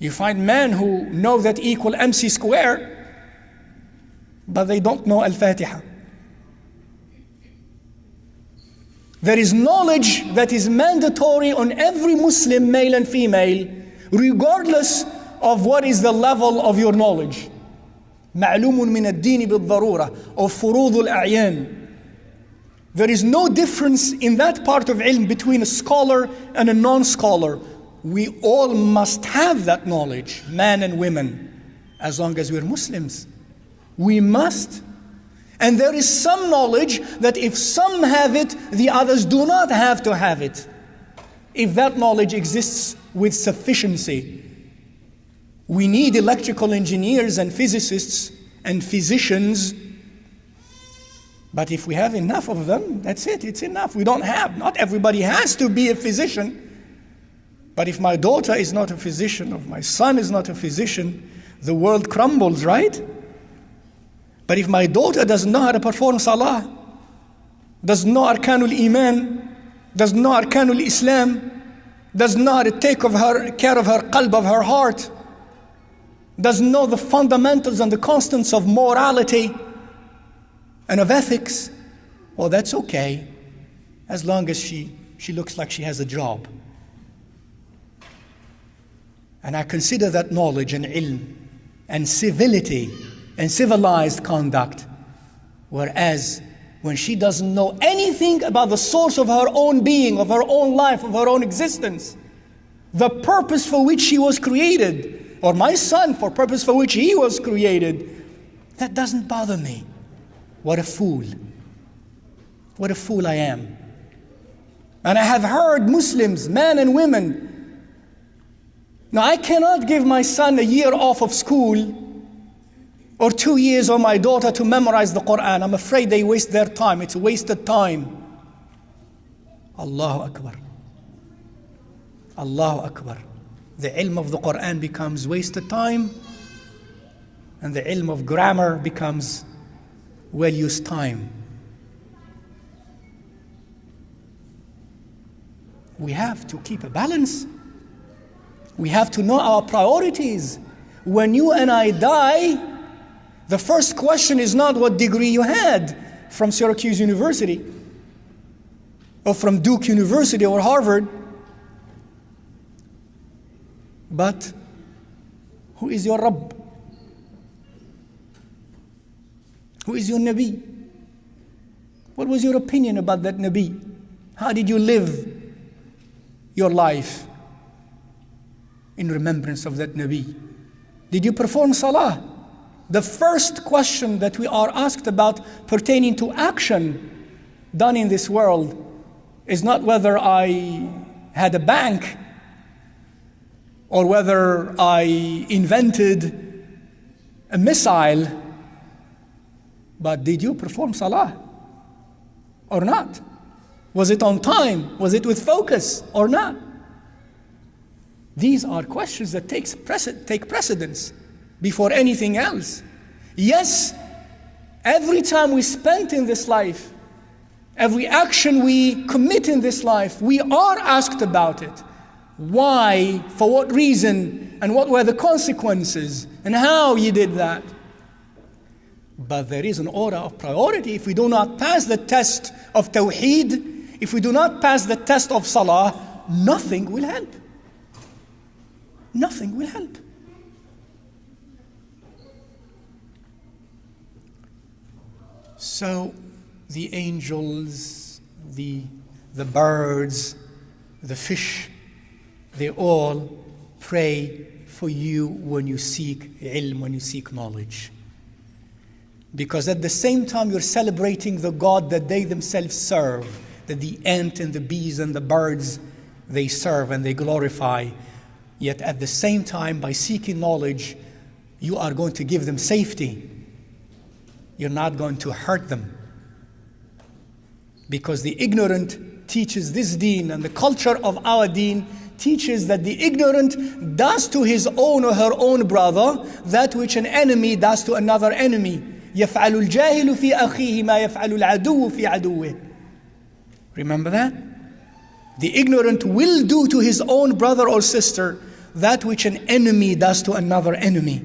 You find men who know that E equal MC square, but they don't know Al-Fatiha. There is knowledge that is mandatory on every Muslim, male and female, regardless of what is the level of your knowledge. معلوم من الدين بالضرورة, of فروض الأعيان. There is no difference in that part of ilm between a scholar and a non-scholar. We all must have that knowledge, men and women, as long as we're Muslims. We must. And there is some knowledge that if some have it, the others do not have to have it. If that knowledge exists with sufficiency. We need electrical engineers and physicists and physicians. But if we have enough of them, that's it, it's enough. We don't have, not everybody has to be a physician. But if my daughter is not a physician, or my son is not a physician, the world crumbles, right? But if my daughter doesn't know how to perform salah, doesn't know arkanul iman, doesn't know arkanul islam, doesn't know how to take care of her qalb, of her heart, doesn't know the fundamentals and the constants of morality and of ethics, well, that's okay, as long as she looks like she has a job. And I consider that knowledge and ilm and civility and civilized conduct. Whereas when she doesn't know anything about the source of her own being, of her own life, of her own existence, the purpose for which she was created, or my son for purpose for which he was created, that doesn't bother me. What a fool. What a fool I am. And I have heard Muslims, men and women. Now I cannot give my son a year off of school or 2 years, or my daughter to memorize the Quran. I'm afraid they waste their time. It's wasted time. Allahu Akbar. Allahu Akbar. The ilm of the Quran becomes wasted time, and the ilm of grammar becomes well-used time. We have to keep a balance. We have to know our priorities. When you and I die, the first question is not what degree you had from Syracuse University or from Duke University or Harvard, but who is your Rabb? Who is your Nabi? What was your opinion about that Nabi? How did you live your life in remembrance of that Nabi? Did you perform salah? The first question that we are asked about pertaining to action done in this world is not whether I had a bank or whether I invented a missile, but did you perform salah or not? Was it on time? Was it with focus or not? These are questions that take precedence before anything else. Yes, every time we spent in this life, every action we commit in this life, we are asked about it. Why, for what reason, and what were the consequences, and how you did that. But there is an order of priority. If we do not pass the test of Tawheed, if we do not pass the test of Salah, nothing will help. Nothing will help. So the angels, the birds, the fish, they all pray for you when you seek ilm, when you seek knowledge. Because at the same time you're celebrating the God that they themselves serve, that the ant and the bees and the birds, they serve and they glorify. Yet at the same time, by seeking knowledge, you are going to give them safety. You're not going to hurt them. Because the ignorant teaches this deen, and the culture of our deen teaches that the ignorant does to his own or her own brother that which an enemy does to another enemy. يَفْعَلُ الْجَاهِلُ فِي أَخِيهِ مَا يَفْعَلُ الْعَدُوُّ فِي عَدُوِّهِ. Remember that? The ignorant will do to his own brother or sister that which an enemy does to another enemy.